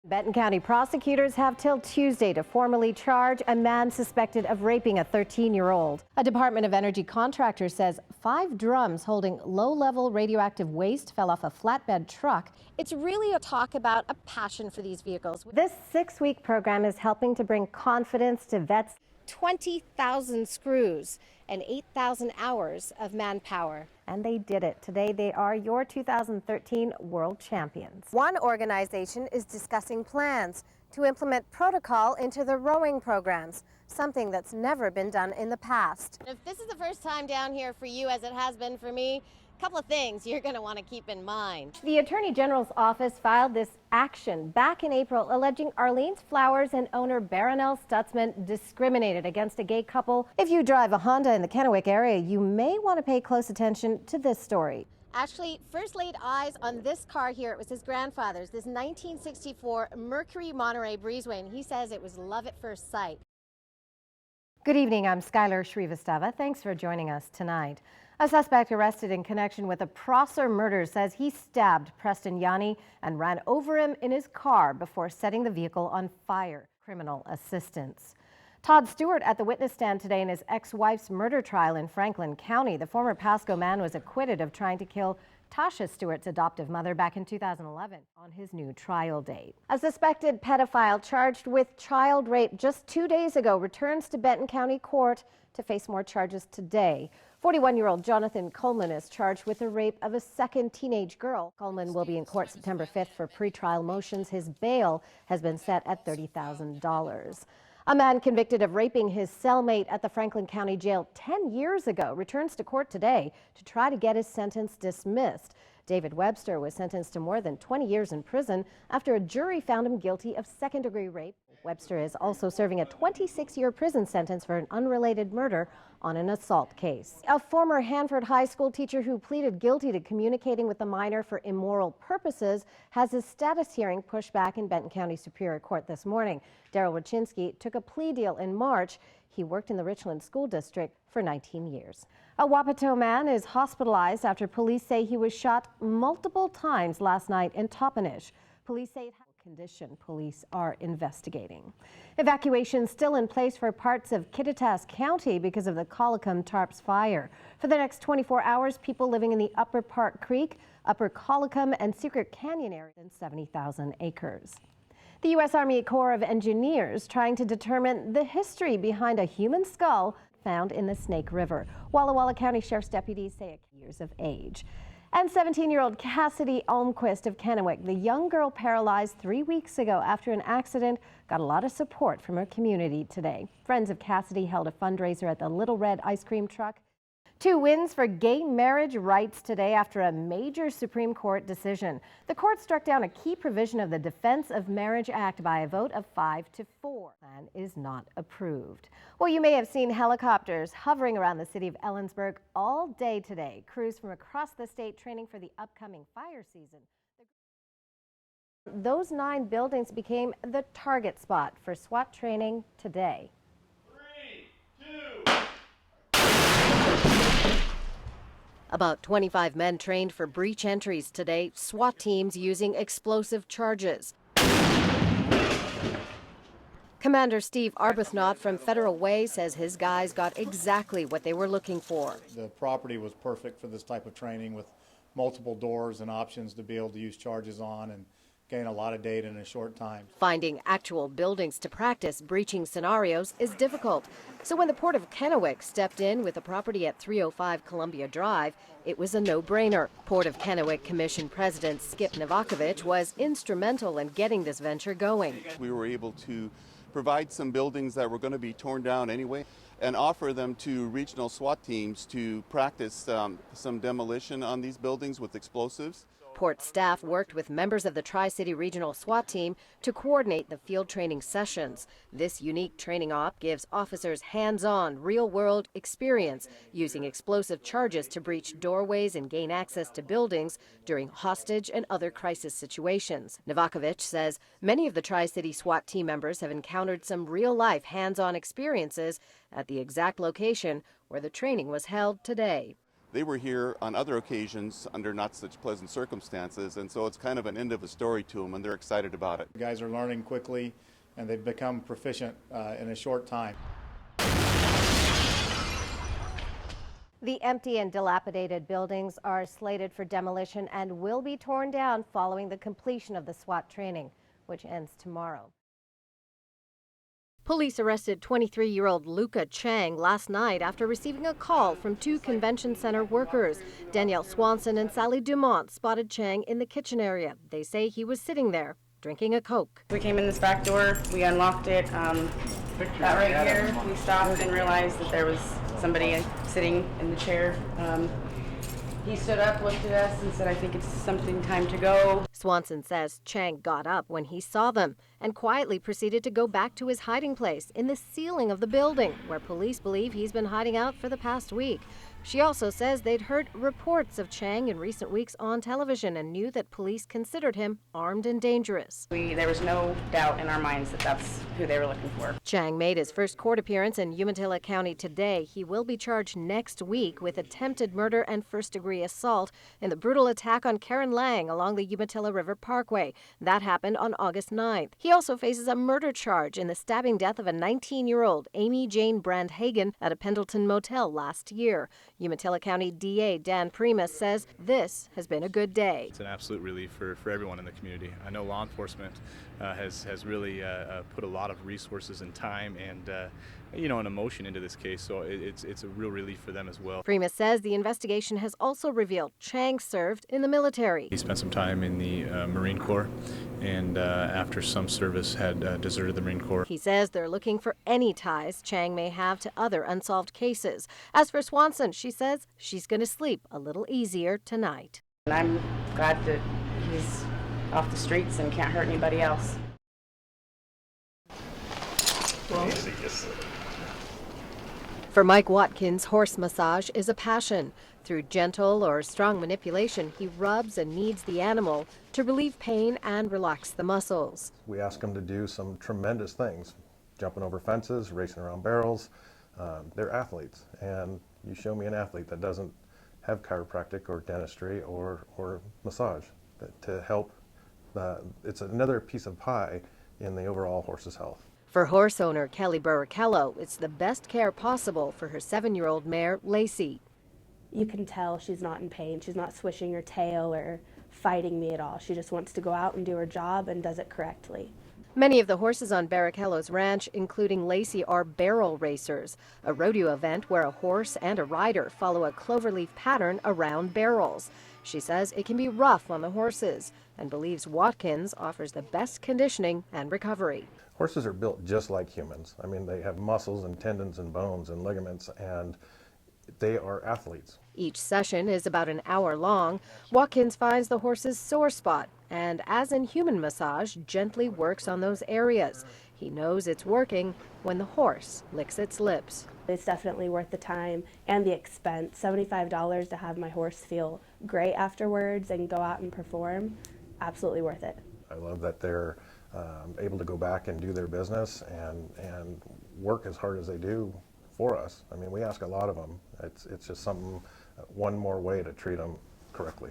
Benton County prosecutors have till Tuesday to formally charge a man suspected of raping a 13-year-old. A Department of Energy contractor says 5 drums holding low-level radioactive waste fell off a flatbed truck. It's really a talk about a passion for these vehicles. This 6-week program is helping to bring confidence to vets. 20,000 screws and 8,000 hours of manpower. And they did it. Today they are your 2013 world champions. One organization is discussing plans to implement protocol into the rowing programs, something that's never been done in the past. If this is the first time down here for you, as it has been for me, a couple of things you're going to want to keep in mind. The Attorney General's office filed this action back in April, alleging Arlene's Flowers and owner Baronelle Stutzman discriminated against a gay couple. If you drive a Honda in the Kennewick area, you may want to pay close attention to this story. Actually, first laid eyes on this car here. It was his grandfather's, this 1964 Mercury Monterey Breezeway, and he says it was love at first sight. Good evening, I'm Skyler Srivastava. Thanks for joining us tonight. A suspect arrested in connection with a Prosser murder says he stabbed Preston Yanni and ran over him in his car before setting the vehicle on fire. Criminal assistance. Todd Stewart at the witness stand today in his ex-wife's murder trial in Franklin County. The former Pasco man was acquitted of trying to kill Tasha Stewart's adoptive mother back in 2011 on his new trial date. A suspected pedophile charged with child rape just 2 days ago returns to Benton County Court to face more charges today. 41-year-old Jonathan Coleman is charged with the rape of a second teenage girl. Coleman will be in court September 5th for pretrial motions. His bail has been set at $30,000. A man convicted of raping his cellmate at the Franklin County Jail 10 years ago returns to court today to try to get his sentence dismissed. David Webster was sentenced to more than 20 years in prison after a jury found him guilty of second-degree rape. Webster is also serving a 26-year prison sentence for an unrelated murder on an assault case. A former Hanford High School teacher who pleaded guilty to communicating with a minor for immoral purposes has his status hearing pushed back in Benton County Superior Court this morning. Daryl Wachinski took a plea deal in March. He worked in the Richland School District for 19 years. A Wapato man is hospitalized after police say he was shot multiple times last night in Toppenish. Police say condition police are investigating. Evacuation still in place for parts of Kittitas County because of the Collicum Tarps fire. For the next 24 hours, people living in the Upper Park Creek, Upper Collicum, and Secret Canyon area in 70,000 acres. The U.S. Army Corps of Engineers trying to determine the history behind a human skull found in the Snake River. Walla Walla County Sheriff's deputies say years of age. And 17-year-old Cassidy Almquist of Kennewick, the young girl paralyzed 3 weeks ago after an accident, got a lot of support from her community today. Friends of Cassidy held a fundraiser at the Little Red Ice Cream Truck. 2 wins for gay marriage rights today after a major Supreme Court decision. The court struck down a key provision of the Defense of Marriage Act by a vote of 5-4. The plan is not approved. Well, you may have seen helicopters hovering around the city of Ellensburg all day today. Crews from across the state training for the upcoming fire season. Those 9 buildings became the target spot for SWAT training today. 3, 2. About 25 men trained for breach entries today, SWAT teams using explosive charges. Commander Steve Arbuthnot from Federal Way says his guys got exactly what they were looking for. The property was perfect for this type of training with multiple doors and options to be able to use charges on and gain a lot of data in a short time. Finding actual buildings to practice breaching scenarios is difficult. So when the Port of Kennewick stepped in with a property at 305 Columbia Drive, it was a no-brainer. Port of Kennewick Commission President Skip Novakovic was instrumental in getting this venture going. We were able to provide some buildings that were going to be torn down anyway and offer them to regional SWAT teams to practice some demolition on these buildings with explosives. Port staff worked with members of the Tri-City Regional SWAT team to coordinate the field training sessions. This unique training op gives officers hands-on, real-world experience using explosive charges to breach doorways and gain access to buildings during hostage and other crisis situations. Novakovic says many of the Tri-City SWAT team members have encountered some real-life hands-on experiences at the exact location where the training was held today. They were here on other occasions under not such pleasant circumstances, and so it's kind of an end of a story to them, and they're excited about it. The guys are learning quickly, and they've become proficient in a short time. The empty and dilapidated buildings are slated for demolition and will be torn down following the completion of the SWAT training, which ends tomorrow. Police arrested 23-year-old Luca Chang last night after receiving a call from two convention center workers. Danielle Swanson and Sally Dumont spotted Chang in the kitchen area. They say he was sitting there drinking a Coke. We came in this back door, we unlocked it. That right here, we stopped and realized that there was somebody sitting in the chair. He stood up, looked at us, and said, "I think it's something time to go." Swanson says Chang got up when he saw them and quietly proceeded to go back to his hiding place in the ceiling of the building, where police believe he's been hiding out for the past week. She also says they'd heard reports of Chang in recent weeks on television and knew that police considered him armed and dangerous. There was no doubt in our minds that that's who they were looking for. Chang made his first court appearance in Umatilla County today. He will be charged next week with attempted murder and first-degree assault in the brutal attack on Karen Lang along the Umatilla River Parkway. That happened on August 9th. He also faces a murder charge in the stabbing death of a 19-year-old Amy Jane Brandhagen at a Pendleton motel last year. Umatilla County DA Dan Primus says this has been a good day. It's an absolute relief for everyone in the community. I know law enforcement has really put a lot of resources and time and and emotion into this case, so it's a real relief for them as well. Primus says the investigation has also revealed Chang served in the military. He spent some time in the Marine Corps, and after some service had deserted the Marine Corps. He says they're looking for any ties Chang may have to other unsolved cases. As for Swanson, she says she's going to sleep a little easier tonight. And I'm glad that he's off the streets and can't hurt anybody else. For Mike Watkins, horse massage is a passion. Through gentle or strong manipulation, he rubs and kneads the animal to relieve pain and relax the muscles. We ask them to do some tremendous things, jumping over fences, racing around barrels. They're athletes, and you show me an athlete that doesn't have chiropractic or dentistry or massage to help. It's another piece of pie in the overall horse's health. For horse owner Kelly Burricello, it's the best care possible for her 7-year-old mare, Lacey. You can tell she's not in pain. She's not swishing her tail or fighting me at all. She just wants to go out and do her job and does it correctly. Many of the horses on Burricello's ranch, including Lacey, are barrel racers, a rodeo event where a horse and a rider follow a cloverleaf pattern around barrels. She says it can be rough on the horses and believes Watkins offers the best conditioning and recovery. Horses are built just like humans. I mean, they have muscles and tendons and bones and ligaments, and they are athletes. Each session is about an hour long. Watkins finds the horse's sore spot and, as in human massage, gently works on those areas. He knows it's working when the horse licks its lips. It's definitely worth the time and the expense. $75 to have my horse feel great afterwards and go out and perform. Absolutely worth it. I love that they're able to go back and do their business and work as hard as they do for us. I mean, we ask a lot of them. It's just something, one more way to treat them correctly.